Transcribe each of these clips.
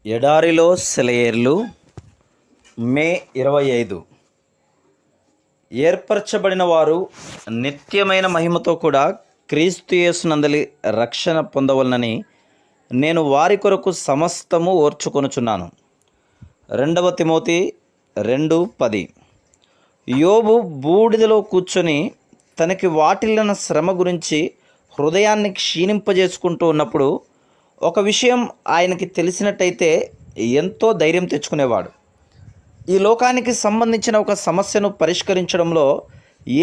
ఎడారిలో సెలయేర్లు మే 25. ఏర్పరచబడిన వారు నిత్యమైన మహిమతో కూడా క్రీస్తు యేసునందలి రక్షణ పొందవలనని నేను వారి కొరకు సమస్తము ఓర్చుకొనుచున్నాను. 2 తిమోతి 2:10. యోబు బూడిదలో కూర్చొని తనకి వాటిల్లిన శ్రమ గురించి హృదయాన్ని క్షీణింపజేసుకుంటూ ఉన్నప్పుడు ఒక విషయం ఆయనకి తెలిసినట్టయితే ఎంతో ధైర్యం తెచ్చుకునేవాడు. ఈ లోకానికి సంబంధించిన ఒక సమస్యను పరిష్కరించడంలో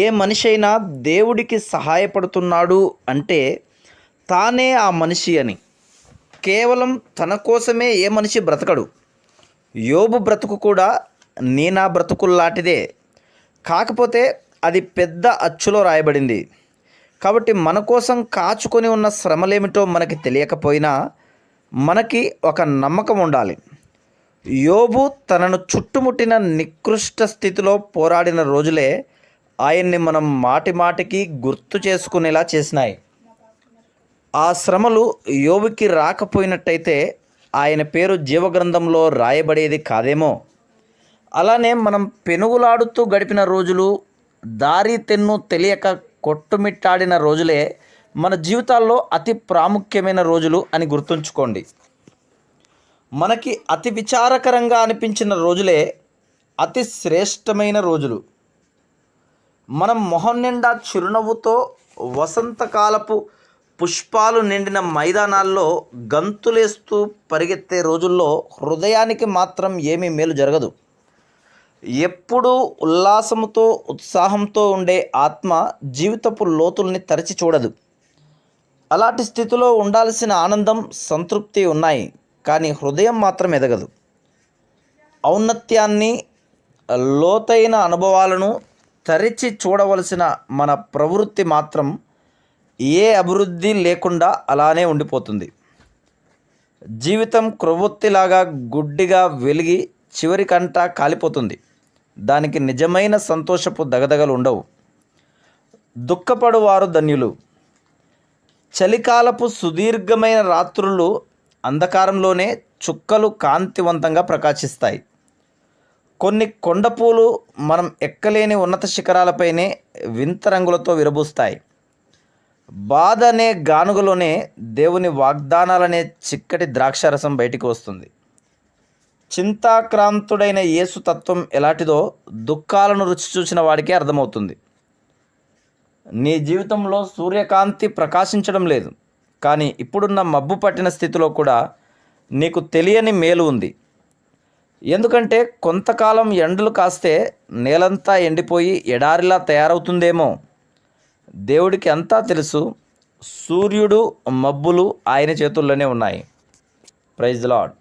ఏ మనిషి అయినా దేవుడికి సహాయపడుతున్నాడు అంటే తానే ఆ మనిషి అని. కేవలం తన కోసమే ఏ మనిషి బ్రతకడు. యోబు బ్రతుకు కూడా నా బ్రతుకుల్లాంటిదే, కాకపోతే అది పెద్ద అచ్చులో రాయబడింది. కాబట్టి మన కోసం కాచుకొని ఉన్న శ్రమలేమిటో మనకి తెలియకపోయినా మనకి ఒక నమ్మకం ఉండాలి. యోబు తనను చుట్టుముట్టిన నికృష్ట స్థితిలో పోరాడిన రోజులే ఆయన్ని మనం మాటిమాటికి గుర్తు చేసుకునేలా చేసినాయి. ఆ శ్రమలు యోబుకి రాకపోయినట్టయితే ఆయన పేరు జీవగ్రంథంలో రాయబడేది కాదేమో. అలానే మనం పెనుగులాడుతూ గడిపిన రోజులు, దారి తెన్ను తెలియక కొట్టుమిట్టాడిన రోజులే మన జీవితాల్లో అతి ప్రాముఖ్యమైన రోజులు అని గుర్తుంచుకోండి. మనకి అతి విచారకరంగా అనిపించిన రోజులే అతి శ్రేష్టమైన రోజులు. మనం మొహం నిండా చిరునవ్వుతో వసంతకాలపు పుష్పాలు నిండిన మైదానాల్లో గంతులేస్తూ పరిగెత్తే రోజుల్లో హృదయానికి మాత్రం ఏమీ మేలు జరగదు. ఎప్పుడూ ఉల్లాసంతో ఉత్సాహంతో ఉండే ఆత్మ జీవితపు లోతుల్ని తరచి చూడదు. అలాంటి స్థితిలో ఉండాల్సిన ఆనందం, సంతృప్తి ఉన్నాయి, కానీ హృదయం మాత్రం ఎదగదు. ఔన్నత్యాన్ని, లోతైన అనుభవాలను తరిచి చూడవలసిన మన ప్రవృత్తి మాత్రం ఏ అభివృద్ధి లేకుండా అలానే ఉండిపోతుంది. జీవితం క్రొవ్వొత్తిలాగా గుడ్డిగా వెలిగి చివరికంటా కాలిపోతుంది. దానికి నిజమైన సంతోషపు దగదగలు ఉండవు. దుఃఖపడువారు ధన్యులు. చలికాలపు సుదీర్ఘమైన రాత్రులు అంధకారంలోనే చుక్కలు కాంతివంతంగా ప్రకాశిస్తాయి. కొన్ని కొండపూలు మనం ఎక్కలేని ఉన్నత శిఖరాలపైనే వింత రంగులతో విరబూస్తాయి. బాధ అనే గానుగలోనే దేవుని వాగ్దానాలనే చిక్కటి ద్రాక్షారసం బయటికి వస్తుంది. చింతాక్రాంతుడైన యేసు తత్వం ఎలాంటిదో దుఃఖాలను రుచి చూసిన వాడికే అర్థమవుతుంది. నీ జీవితంలో సూర్యకాంతి ప్రకాశించడం లేదు, కానీ ఇప్పుడున్న మబ్బు పట్టిన స్థితిలో కూడా నీకు తెలియని మేలు ఉంది. ఎందుకంటే కొంతకాలం ఎండలు కాస్తే నేలంతా ఎండిపోయి ఎడారిలా తయారవుతుందేమో. దేవుడికి అంతా తెలుసు. సూర్యుడు, మబ్బులు ఆయన చేతుల్లోనే ఉన్నాయి. Praise the lord.